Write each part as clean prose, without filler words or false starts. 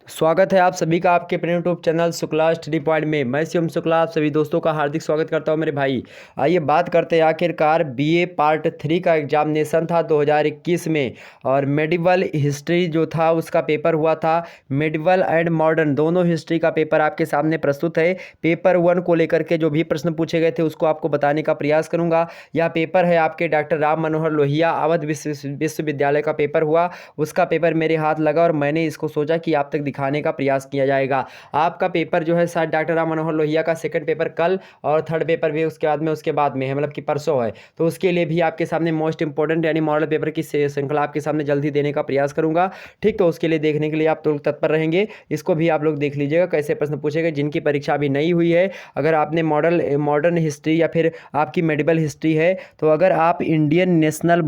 स्वागत है आप सभी का आपके अपने YouTube channel Shukla study point में। मैं शिवम शुक्ला आप सभी दोस्तों का हार्दिक स्वागत करता हूं मेरे भाई। आइए बात करते हैं आखिरकार बीए पार्ट 3 का एग्जामिनेशन था 2021 में, और मेडिवल हिस्ट्री जो था उसका पेपर हुआ था। मेडिवल एंड मॉडर्न दोनों हिस्ट्री का पेपर आपके सामने प्रस्तुत है। पेपर 1 को लेकर के जो भी प्रश्न पूछे गए थे उसको आपको बताने का प्रयास करूँगा। यह पेपर है आपके डॉक्टर राम मनोहर लोहिया अवध विश्वविद्यालय का पेपर हुआ। उसका पेपर मेरे हाथ लगा और मैंने इसको सोचा कि आप तक दिखाने का प्रयास किया जाएगा। आपका पेपर जो है शायद डॉक्टर राम मनोहर लोहिया का सेकंड पेपर कल और थर्ड पेपर भी उसके बाद में है, मतलब कि परसों है। तो उसके लिए भी आपके सामने मोस्ट इंपॉर्टेंट यानी मॉडल पेपर की श्रृंखला आपके सामने जल्दी देने का प्रयास करूंगा। ठीक, तो उसके लिए देखने के लिए आप लोग तत्पर रहेंगे। इसको भी आप लोग देख लीजिएगा कैसे प्रश्न पूछे गए। जिनकी परीक्षा अभी नहीं हुई है, अगर आपने मॉडर्न हिस्ट्री या फिर आपकी मेडिवल हिस्ट्री है, तो अगर आप इंडियन नेशनल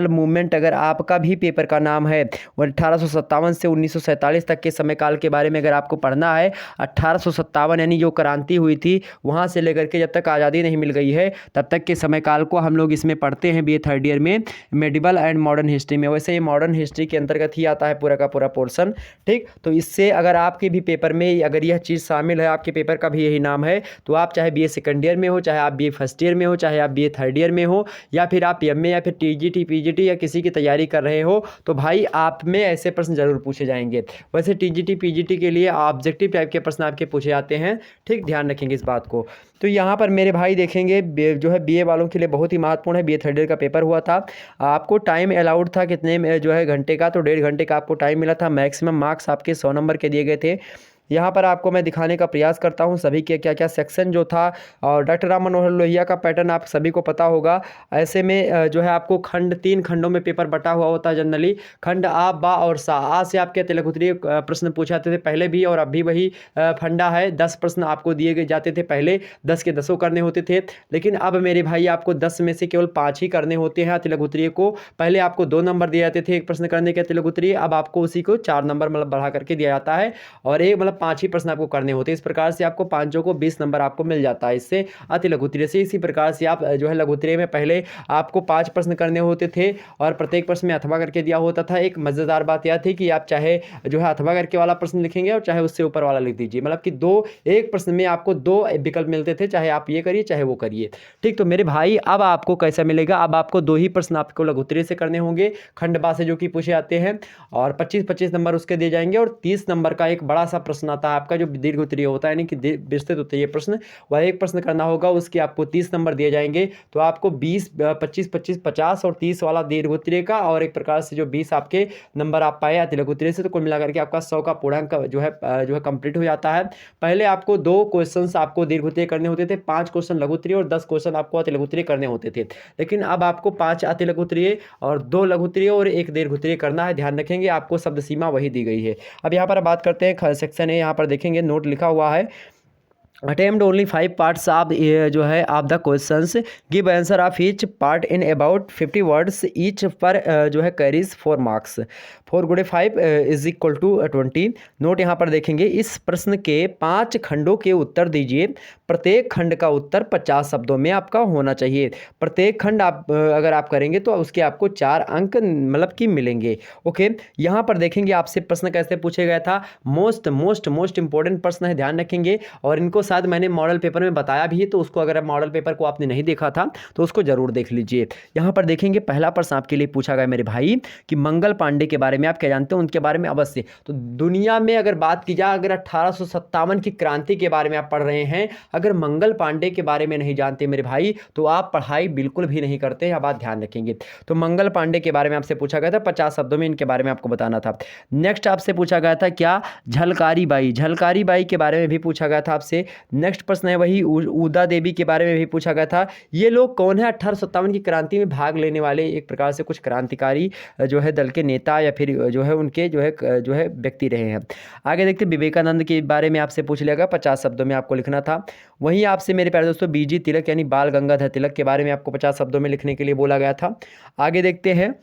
मूवमेंट अगर आपका भी पेपर का नाम है, वो 1857 से 1947 तक के समय काल के बारे में अगर आपको पढ़ना है, 1857 यानी जो क्रांति हुई थी वहाँ से लेकर के जब तक आज़ादी नहीं मिल गई है तब तक के समय काल को हम लोग इसमें पढ़ते हैं बीए थर्ड ईयर में मेडिवल एंड मॉडर्न हिस्ट्री में। वैसे ये मॉडर्न हिस्ट्री के अंतर्गत ही आता है पूरा का पूरा पोर्शन। ठीक, तो इससे अगर आपके भी पेपर में अगर यह चीज़ शामिल है, आपके पेपर का भी यही नाम है, तो आप चाहे बीए सेकंड ईयर में हो, चाहे आप बीए फर्स्ट ईयर में हो, चाहे आप बीए थर्ड ईयर में हो, या फिर आप एमए या फिर टीजीटी पीजीटी या किसी की तैयारी कर रहे हो, तो भाई आप में ऐसे प्रश्न जरूर पूछे जाएंगे। वैसे टीजीटी पीजीटी के लिए ऑब्जेक्टिव टाइप के प्रश्न आपके पूछे जाते हैं। ठीक, ध्यान रखेंगे इस बात को। तो यहाँ पर मेरे भाई देखेंगे जो है बीए वालों के लिए बहुत ही महत्वपूर्ण है। बीए थर्ड ईयर का पेपर हुआ था। आपको टाइम अलाउड था कितने में जो है घंटे का, तो 1.5 घंटे का आपको टाइम मिला था। मैक्सिमम मार्क्स आपके 100 नंबर के दिए गए थे। यहाँ पर आपको मैं दिखाने का प्रयास करता हूँ सभी के क्या क्या सेक्शन जो था। और डॉक्टर राम मनोहर लोहिया का पैटर्न आप सभी को पता होगा। ऐसे में जो है आपको तीन खंडों में पेपर बटा हुआ होता है जनरली। खंड आ, बा और सा। आ से आपके तिलकुत्रीय प्रश्न पूछे जाते थे पहले भी, और अब भी वही फंडा है। 10 प्रश्न आपको दिए जाते थे पहले, 10 के 10 करने होते थे। लेकिन अब मेरे भाई आपको 10 में से केवल 5 ही करने होते हैं तिलकुत्रीय को। पहले आपको 2 नंबर दिए जाते थे एक प्रश्न करने के तिलकुत्रीय, अब आपको उसी को 4 नंबर मतलब बढ़ा करके दिया जाता है, और एक मतलब 5 ही प्रश्न आपको करने होते हैं। इस प्रकार से आपको 5 को 20 नंबर आपको मिल जाता है इससे अति लघुत्तरीय से। इसी प्रकार से आप जो है लघुत्तरीय में पहले आपको 5 प्रश्न करने होते थे और प्रत्येक प्रश्न में अथवा करके दिया होता था। एक मजेदार बात यह थी कि आप चाहे जो है अथवा करके वाला प्रश्न लिखेंगे और चाहे उससे ऊपर वाला लिख दीजिए, मतलब कि एक प्रश्न में आपको 2 विकल्प मिलते थे, चाहे आप ये करिए चाहे वो करिए। ठीक, तो मेरे भाई अब आपको कैसा मिलेगा, अब आपको 2 ही प्रश्न आपको लघुत्तरीय से करने होंगे खंडबा से जो कि पूछे जाते हैं, और 25-25 नंबर उसके दिए जाएंगे। और 30 नंबर का एक बड़ा सा प्रश्न आता है आपका जो दीर्घ उत्तरीय होता है, यानी कि विस्तृत उत्तरीय प्रश्न। वह एक प्रश्न करना होगा, उसके आपको 30 नंबर दिए जाएंगे। तो आपको 20 25 25 50 और 30 वाला दीर्घ उत्तरीय का, और एक प्रकार से जो 20 आपके नंबर आप पाए लघु उत्तरीय से, तो कुल मिलाकर के आपका 100 का पूर्णांक जो है कंप्लीट हो जाता है। पहले आपको 2 क्वेश्चन आपको दीर्घ उत्तरीय करने होते थे, 5 क्वेश्चन लघु उत्तरीय और 10 क्वेश्चन आपको अति लघु उत्तरीय करने होते थे। लेकिन अब आपको 5 अति लघु उत्तरीय और 2 लघु उत्तरीय और 1 दीर्घ उत्तरीय करना है। ध्यान रखेंगे, आपको शब्द सीमा वही दी गई है। अब यहाँ पर बात करते हैं सेक्शन है, यहाँ पर देखेंगे नोट लिखा हुआ है, अटेम्प्ट ओनली 5 पार्ट्स ऑफ जो है of the questions, give answer of each part in about 50 words each पर जो है कैरीज 4 मार्क्स। 4 गुणे 5 इज इक्वल टू 20। नोट यहाँ पर देखेंगे, इस प्रश्न के 5 खंडों के उत्तर दीजिए। प्रत्येक खंड का उत्तर 50 शब्दों में आपका होना चाहिए। प्रत्येक खंड आप अगर आप करेंगे तो उसके आपको 4 अंक मतलब कि मिलेंगे। ओके, यहाँ पर देखेंगे आपसे प्रश्न कैसे पूछे गया था। मोस्ट इंपॉर्टेंट प्रश्न है, ध्यान रखेंगे। और इनको शायद मैंने मॉडल पेपर में बताया भी है, तो उसको अगर मॉडल पेपर को आपने नहीं देखा था तो उसको जरूर देख लीजिए। यहाँ पर देखेंगे पहला प्रश्न आपके लिए पूछा गया मेरे भाई कि मंगल पांडे के बारे में आप क्या जानते हो, उनके बारे में अवश्य। तो दुनिया में अगर बात की जाए, अगर 1857 की क्रांति के बारे में आप पढ़ रहे हैं, अगर मंगल पांडे के बारे में नहीं जानते मेरे भाई, तो आप पढ़ाई बिल्कुल भी नहीं करते। यह बात ध्यान रखेंगे। तो मंगल पांडे के बारे में आपसे पूछा गया था, 50 शब्दों में इनके बारे में आपको बताना था। नेक्स्ट आपसे पूछा गया था क्या, झलकारी बाई के बारे में भी पूछा गया था आपसे। नेक्स्ट प्रश्न है वही उदा देवी के बारे में भी पूछा गया था। ये लोग कौन है, 1857 की क्रांति में भाग लेने वाले एक प्रकार से कुछ क्रांतिकारी जो है दल के नेता या फिर जो है उनके जो है व्यक्ति रहे हैं। आगे देखते विवेकानंद के बारे में आपसे पूछ लिया गया, 50 शब्दों में आपको लिखना था। वहीं आपसे मेरे प्यारे दोस्तों बीजी तिलक यानी बाल गंगाधर तिलक के बारे में आपको 50 शब्दों में लिखने के लिए बोला गया था। आगे देखते हैं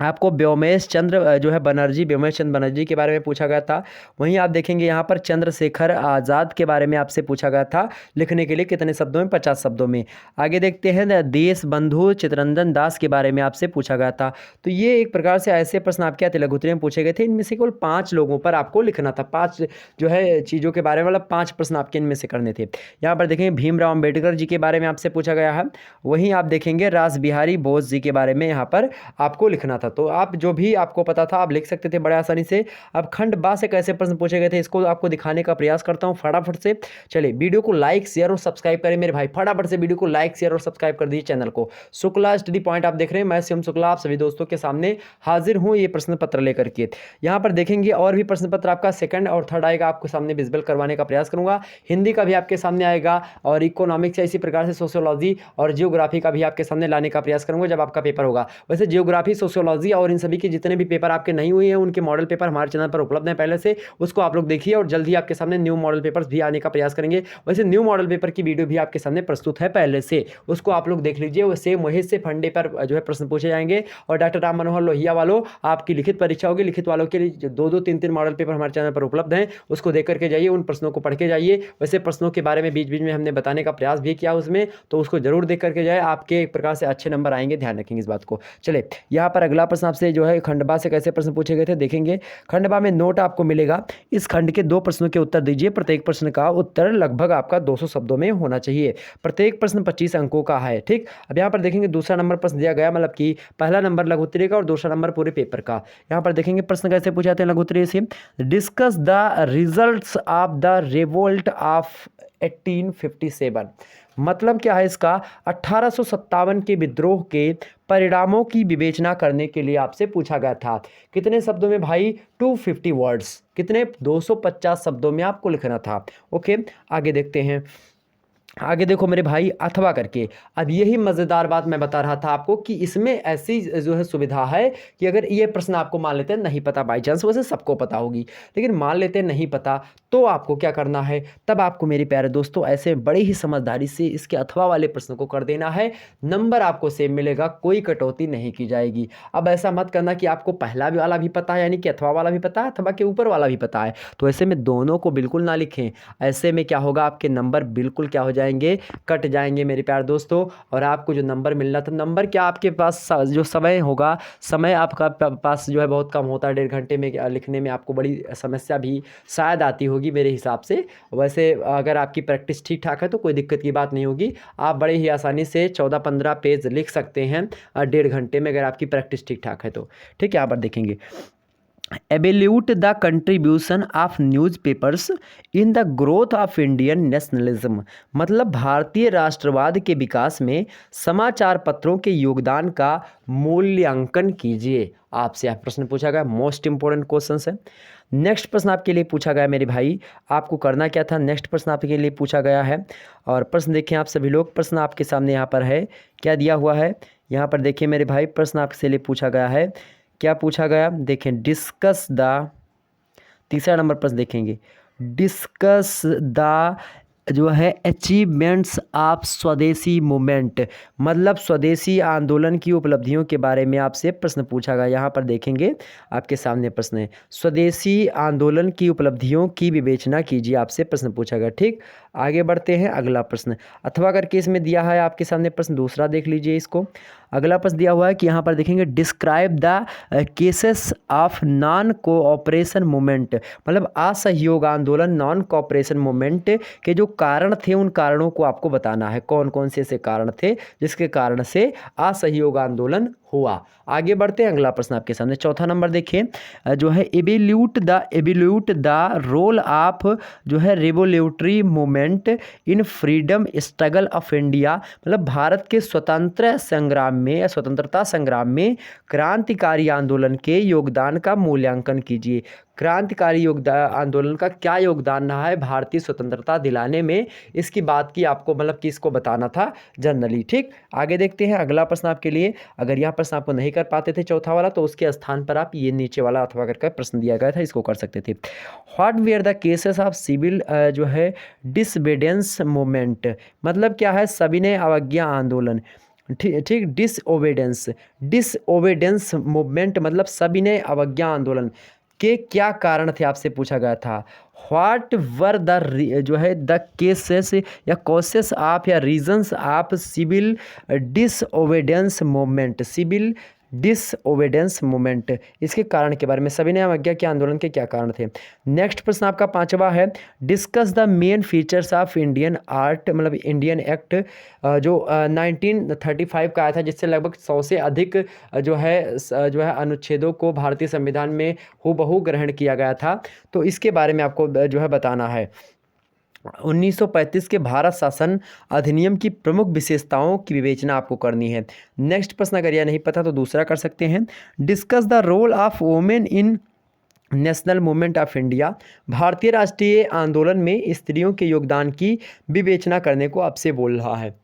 आपको व्योमेश चंद्र जो है बनर्जी, व्योमेश चंद्र बनर्जी के बारे में पूछा गया था। वहीं आप देखेंगे यहाँ पर चंद्रशेखर आज़ाद के बारे में आपसे पूछा गया था, लिखने के लिए कितने शब्दों में, 50 शब्दों में। आगे देखते हैं देश बंधु चित्तरंजन दास के बारे में आपसे पूछा गया था। तो ये एक प्रकार से ऐसे प्रश्न आपके यहाँ लघुत्तरी में पूछे गए थे। इनमें से केवल 5 लोगों पर आपको लिखना था, 5 जो है चीज़ों के बारे में, मतलब 5 प्रश्न आपके इनमें से करने थे। यहाँ पर देखेंगे भीमराव अम्बेडकर जी के बारे में आपसे पूछा गया है। वहीं आप देखेंगे रास बिहारी बोस जी के बारे में यहाँ पर आपको लिखना था। तो आप जो भी आपको पता था आप लिख सकते थे बड़े आसानी से। अब खंड बा से कैसे प्रश्न पूछे गए थे इसको आपको दिखाने का प्रयास करता हूँ फटाफट से। चलिए वीडियो को लाइक शेयर और सब्सक्राइब करें मेरे भाई, फटाफट से वीडियो को लाइक शेयर और सब्सक्राइब कर दीजिए चैनल को। शुक्ला स्टडी पॉइंट आप देख रहे हैं, मैं शिवम शुक्ला आप सभी दोस्तों के सामने हाजिर हूँ ये प्रश्न पत्र लेकर के। यहाँ पर देखेंगे और भी प्रश्न पत्र आपका सेकंड और थर्ड आएगा, आपके सामने विजिबल करवाने का प्रयास करूंगा। हिंदी का भी आपके सामने आएगा और इकोनॉमिक्स या इसी प्रकार से सोशियोलॉजी और जियोग्राफी का भी आपके सामने लाने का प्रयास करूंगा जब आपका पेपर होगा। वैसे जियोग्राफी, सोशियोलॉजी और इन सभी के जितने भी पेपर आपके नहीं हुए हैं उनके मॉडल पेपर हमारे चैनल पर उपलब्ध हैं पहले से, उसको आप लोग देखिए और जल्द ही आपके सामने न्यू मॉडल पेपर्स भी आने का प्रयास करेंगे। वैसे न्यू मॉडल पेपर की वीडियो भी आपके सामने प्रस्तुत है पहले से, उसको आप लोग देख लीजिए। वैसे वहीं से फंडे पर जो है प्रश्न पूछे जाएंगे और डॉक्टर राम मनोहर लोहिया वालों आपकी लिखित परीक्षा होगी। लिखित वालों के लिए 2-2, 3-3 मॉडल पेपर हमारे चैनल पर उपलब्ध हैं, उसको देख करके जाइए, उन प्रश्नों को पढ़ के जाइए। वैसे प्रश्नों के बारे में बीच बीच में हमने बताने का प्रयास भी किया उसमें, तो उसको जरूर देख करके जाए, आपके एक प्रकार से अच्छे नंबर आएंगे, ध्यान रखेंगे इस बात को। चले यहाँ पर अगला प्रश्न आपसे जो है खंडबा से कैसे प्रश्न पूछे गए थे देखेंगे। खंडबा में नोट आपको मिलेगा, इस खंड के 2 प्रश्नों के उत्तर दीजिए, प्रत्येक प्रश्न का उत्तर लगभग आपका 200 शब्दों में होना चाहिए। प्रत्येक प्रश्न 25 अंकों का है, ठीक। अब यहाँ पर देखेंगे दूसरा नंबर प्रश्न दिया गया, मतलब कि पहला नंबर लघुत्तरी का और दूसरा नंबर पूरे पेपर का। यहाँ पर देखेंगे प्रश्न कैसे पूछे जाते हैं लघुत्तरी से। Discuss the results of the revolt of 1857। मतलब क्या है इसका, 1857 के विद्रोह के परिणामों की विवेचना करने के लिए आपसे पूछा गया था। कितने शब्दों में भाई, 250 वर्ड्स, कितने, 250 शब्दों में आपको लिखना था। ओके आगे देखते हैं। आगे देखो मेरे भाई अथवा करके, अब यही मज़ेदार बात मैं बता रहा था आपको कि इसमें ऐसी जो है सुविधा है कि अगर ये प्रश्न आपको मान लेते हैं नहीं पता, बाई चांस, वैसे सबको पता होगी, लेकिन मान लेते हैं नहीं पता, तो आपको क्या करना है, तब आपको मेरे प्यारे दोस्तों ऐसे बड़े ही समझदारी से इसके अथवा वाले प्रश्न को कर देना है। नंबर आपको सेम मिलेगा, कोई कटौती नहीं की जाएगी। अब ऐसा मत करना कि आपको पहला वाला भी पता है, यानी कि अथवा वाला भी पता है, अथवा के ऊपर वाला भी पता है, तो ऐसे में दोनों को बिल्कुल ना लिखें। ऐसे में क्या होगा, आपके नंबर बिल्कुल क्या हो जाएंगे, कट जाएंगे मेरे प्यारे दोस्तों। और आपको जो नंबर मिलना था, नंबर क्या आपके पास जो समय होगा, समय आपका पास जो है बहुत कम होता है, 1.5 घंटे में लिखने में आपको बड़ी समस्या भी शायद आती होगी मेरे हिसाब से। वैसे अगर आपकी प्रैक्टिस ठीक ठाक है तो कोई दिक्कत की बात नहीं होगी, आप बड़े ही आसानी से 14-15 पेज लिख सकते हैं 1.5 घंटे में, अगर आपकी प्रैक्टिस ठीक ठाक है तो। ठीक है, यहाँ पर देखेंगे evaluate the contribution of newspapers in the growth of Indian nationalism. मतलब भारतीय राष्ट्रवाद के विकास में समाचार पत्रों के योगदान का मूल्यांकन कीजिए। आपसे यह प्रश्न पूछा गया, मोस्ट इंपॉर्टेंट क्वेश्चन है। नेक्स्ट प्रश्न आपके लिए पूछा गया मेरे भाई, आपको करना क्या था, नेक्स्ट प्रश्न आपके लिए पूछा गया है। और प्रश्न देखें आप सभी लोग, प्रश्न आपके सामने यहाँ पर है, क्या दिया हुआ है यहाँ पर देखिए मेरे भाई, प्रश्न आपसे लिए पूछा गया है, क्या पूछा गया देखें, डिस्कस द, तीसरा नंबर प्रश्न देखेंगे, डिस्कस द जो है अचीवमेंट्स ऑफ स्वदेशी मूवमेंट। मतलब स्वदेशी आंदोलन की उपलब्धियों के बारे में आपसे प्रश्न पूछा गया। यहाँ पर देखेंगे आपके सामने प्रश्न है, स्वदेशी आंदोलन की उपलब्धियों की विवेचना कीजिए, आपसे प्रश्न पूछा गया। ठीक, आगे बढ़ते हैं अगला प्रश्न, अथवा करके इसमें दिया है आपके सामने प्रश्न दूसरा, देख लीजिए इसको। अगला प्रश्न दिया हुआ है कि यहाँ पर देखेंगे describe the cases of non cooperation movement. मतलब असहयोग आंदोलन, नॉन कोऑपरेशन मूवमेंट के जो कारण थे, उन कारणों को आपको बताना है, कौन कौन से ऐसे कारण थे जिसके कारण से असहयोग आंदोलन हुआ। आगे बढ़ते हैं, अगला प्रश्न आपके सामने चौथा नंबर देखिए, जो है एबिल्यूट द रोल ऑफ जो है revolutionary movement in freedom struggle of India. मतलब भारत के स्वतंत्र संग्राम में या स्वतंत्रता संग्राम में क्रांतिकारी आंदोलन के योगदान का मूल्यांकन कीजिए। क्रांतिकारी योगदान आंदोलन का क्या योगदान रहा है भारतीय स्वतंत्रता दिलाने में, इसकी बात की आपको, मतलब कि इसको बताना था जनरली। ठीक, आगे देखते हैं अगला प्रश्न आपके लिए। अगर यह प्रश्न आपको नहीं कर पाते थे चौथा वाला, तो उसके स्थान पर आप ये नीचे वाला अथवा करके प्रश्न दिया गया था, इसको कर सकते थे। What were the cases of civil जो है डिसोबीडियंस मूवमेंट। मतलब क्या है, सविनय अवज्ञा आंदोलन। ठीक ठीक, डिसओबीडेंस, डिसओबीडेंस मूवमेंट मतलब सविनय अवज्ञा आंदोलन के क्या कारण थे, आपसे पूछा गया था। व्हाट वर द जो है द केसेस या कॉसेस ऑफ या reasons of civil disobedience movement, civil disobedience movement, इसके कारण के बारे में, सविनय अवज्ञा के आंदोलन के क्या कारण थे। नेक्स्ट प्रश्न आपका पांचवा है, discuss the main features of Indian art मतलब इंडियन एक्ट जो 1935 का आया था, जिससे लगभग 100 से अधिक जो है अनुच्छेदों को भारतीय संविधान में हूबहू ग्रहण किया गया था। तो इसके बारे में आपको जो है बताना है। 1935 के भारत शासन अधिनियम की प्रमुख विशेषताओं की विवेचना आपको करनी है। नेक्स्ट प्रश्न अगर यह नहीं पता तो दूसरा कर सकते हैं, discuss the role of women in national movement of India, भारतीय राष्ट्रीय आंदोलन में स्त्रियों के योगदान की विवेचना करने को आपसे बोल रहा है।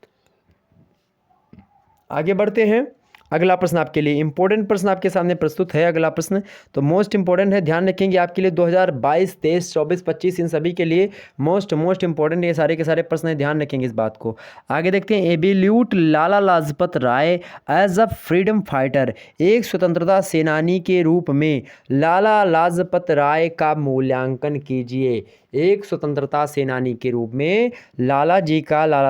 आगे बढ़ते हैं, अगला प्रश्न आपके लिए इंपॉर्टेंट प्रश्न आपके सामने प्रस्तुत है। अगला प्रश्न तो मोस्ट इंपॉर्टेंट है, ध्यान रखेंगे आपके लिए 2022, 23, 24, 25 इन सभी के लिए मोस्ट इंपॉर्टेंट ये सारे के सारे प्रश्न हैं, ध्यान रखेंगे इस बात को। आगे देखते हैं, एबिल्यूट Lala Lajpat Rai as a freedom fighter, एक स्वतंत्रता सेनानी के रूप में लाला लाजपत राय का मूल्यांकन कीजिए। एक स्वतंत्रता सेनानी के रूप में लाला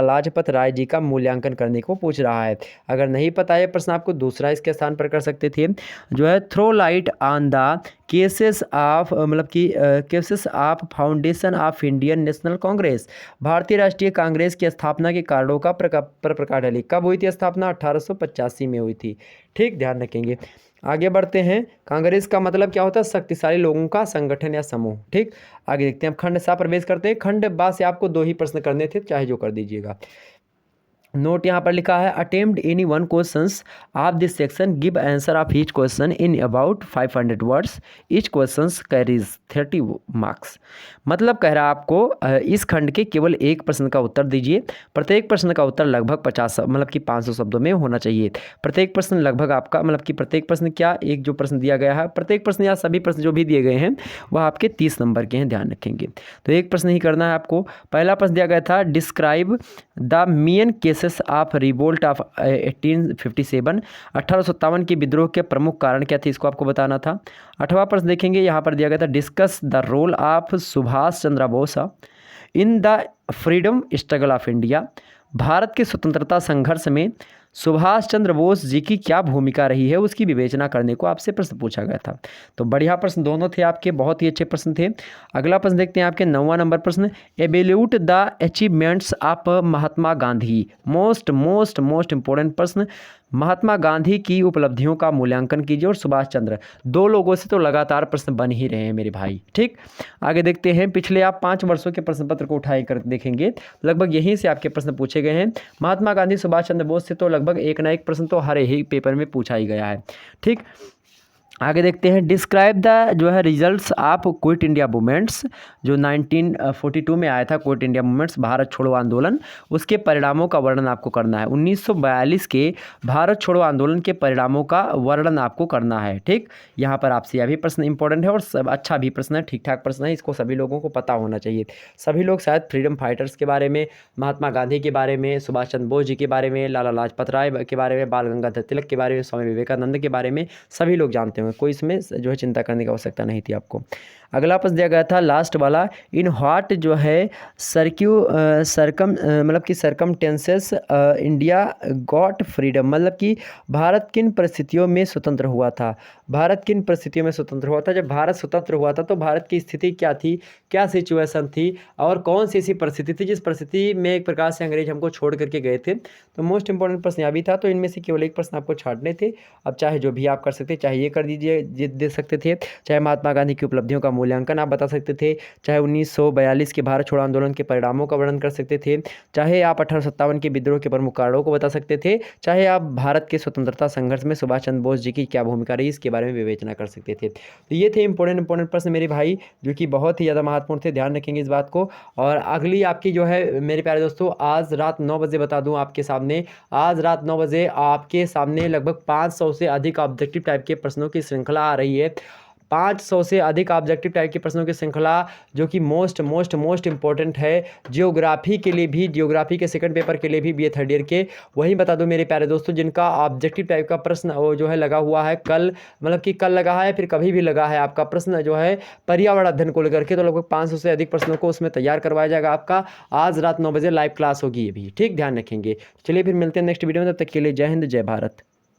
लाजपत राय जी का मूल्यांकन करने को पूछ रहा है। अगर नहीं पता है प्रश्न आपको, दूसरा इसके स्थान पर कर सकते थे, जो है throw light on the cases of मतलब कि cases of foundation of Indian National Congress, भारतीय राष्ट्रीय कांग्रेस की स्थापना के कारणों का प्रकाश डाली। कब हुई थी स्थापना? 1885 में हुई थी। ठीक, ध्यान रखेंगे। आगे बढ़ते हैं, कांग्रेस का मतलब क्या होता है? शक्तिशाली लोगों का संगठन या समूह। ठीक, आगे देखते हैं, अब खंड सा प्रवेश करते हैं। खंड बा से आपको 2 ही प्रश्न करने थे, चाहे जो कर दीजिएगा। नोट यहाँ पर लिखा है, attempt any one questions of this section, give answer of each question in about 500 words, each questions carries 30 marks. मतलब कह रहा है आपको इस खंड के केवल एक प्रश्न का उत्तर दीजिए। प्रत्येक प्रश्न का उत्तर लगभग 50 मतलब कि 500 शब्दों में होना चाहिए। प्रत्येक प्रश्न लगभग आपका मतलब कि प्रत्येक प्रश्न क्या, एक जो प्रश्न दिया गया है, प्रत्येक प्रश्न या सभी प्रश्न जो भी दिए गए हैं वह आपके 30 नंबर के हैं, ध्यान रखेंगे। तो एक प्रश्न ही करना है आपको। पहला प्रश्न दिया गया था, describe the main cases of revolt of 1857, 1857 के विद्रोह के प्रमुख कारण क्या थे, इसको आपको बताना था। 8वां प्रश्न देखेंगे, यहाँ पर दिया गया था, discuss the role of Subhash Chandra Bose in the freedom struggle of India, Bharat के स्वतंत्रता संघर्ष में सुभाष चंद्र बोस जी की क्या भूमिका रही है, उसकी विवेचना करने को आपसे प्रश्न पूछा गया था। तो बढ़िया प्रश्न दोनों थे आपके, बहुत ही अच्छे प्रश्न थे। अगला प्रश्न देखते हैं आपके 9वां नंबर प्रश्न, evaluate the achievements of Mahatma Gandhi, most important प्रश्न, महात्मा गांधी की उपलब्धियों का मूल्यांकन कीजिए। और सुभाष चंद्र, 2 लोगों से तो लगातार प्रश्न बन ही रहे हैं मेरे भाई। ठीक, आगे देखते हैं, पिछले आप 5 वर्षों के प्रश्न पत्र को उठाए कर देखेंगे, लगभग यहीं से आपके प्रश्न पूछे गए हैं। महात्मा गांधी, सुभाष चंद्र बोस से तो लगभग एक ना एक प्रश्न तो हर ही पेपर में पूछा ही गया है। ठीक, आगे देखते हैं, डिस्क्राइब द जो है results of quit India movements, जो 1942 में आया था क्विट इंडिया मूवमेंट्स, भारत छोड़ो आंदोलन, उसके परिणामों का वर्णन आपको करना है। 1942 के भारत छोड़ो आंदोलन के परिणामों का वर्णन आपको करना है। ठीक, यहाँ पर आपसे यह भी प्रश्न इंपॉर्टेंट है और सब अच्छा भी प्रश्न है, ठीक ठाक प्रश्न है, इसको सभी लोगों को पता होना चाहिए। सभी लोग शायद फ्रीडम फाइटर्स के बारे में, महात्मा गांधी के बारे में, सुभाष चंद्र बोस जी के बारे में, लाला लाजपत राय के बारे में, बाल गंगाधर तिलक के बारे में, स्वामी विवेकानंद के बारे में सभी लोग जानते हैं, कोई इसमें जो है चिंता करने की आवश्यकता नहीं थी आपको। अगला प्रश्न दिया गया था लास्ट वाला, इन व्हाट जो है मतलब कि सरकमटेंसेस इंडिया गॉट फ्रीडम, मतलब कि भारत किन परिस्थितियों में स्वतंत्र हुआ था। भारत किन परिस्थितियों में स्वतंत्र हुआ था? जब भारत स्वतंत्र हुआ था तो भारत की स्थिति क्या थी, क्या सिचुएशन थी और कौन सी ऐसी परिस्थिति थी जिस परिस्थिति में एक प्रकार से अंग्रेज हमको छोड़ करके गए थे। तो मोस्ट इंपॉर्टेंट प्रश्न यह भी था, तो इनमें से केवल एक प्रश्न आपको छांटने थे। अब चाहे जो भी आप कर सकते, चाहे ये कर दीजिए, दे सकते थे, चाहे महात्मा गांधी की उपलब्धियों का मूल्यांकन आप बता सकते थे, चाहे 1942 के भारत छोड़ो आंदोलन के परिणामों का वर्णन कर सकते थे, चाहे आप 1857 के विद्रोह के प्रमुख कारणों को बता सकते थे, चाहे आप भारत के स्वतंत्रता संघर्ष में सुभाष चंद्र बोस जी की क्या भूमिका रही इसके बारे में विवेचना कर सकते थे। तो ये थे इंपॉर्टेंट प्रश्न मेरे भाई, जो कि बहुत ही ज़्यादा महत्वपूर्ण थे, ध्यान रखेंगे इस बात को। और अगली आपकी जो है मेरे प्यारे दोस्तों, आज रात 9 बजे बता दूं आपके सामने, आज रात 9 बजे आपके सामने लगभग 500 से अधिक ऑब्जेक्टिव टाइप के प्रश्नों की श्रृंखला आ रही है। 500 से अधिक ऑब्जेक्टिव टाइप के प्रश्नों की श्रृंखला जो कि मोस्ट इंपॉर्टेंट है जियोग्राफी के लिए भी, जियोग्राफी के सेकंड पेपर के लिए भी बीए थर्ड ईयर के। वही बता दो मेरे प्यारे दोस्तों, जिनका ऑब्जेक्टिव टाइप का प्रश्न वो जो है लगा हुआ है कल, मतलब कि कल लगा है फिर कभी भी लगा है आपका प्रश्न जो है पर्यावरण अध्ययन को लेकर के, तो लगभग 500 से अधिक प्रश्नों को उसमें तैयार करवाया जाएगा आपका। आज रात 9 बजे लाइव क्लास होगी ये भी, ठीक, ध्यान रखेंगे। चलिए फिर मिलते हैं नेक्स्ट वीडियो में, तब तक के लिए जय हिंद जय भारत।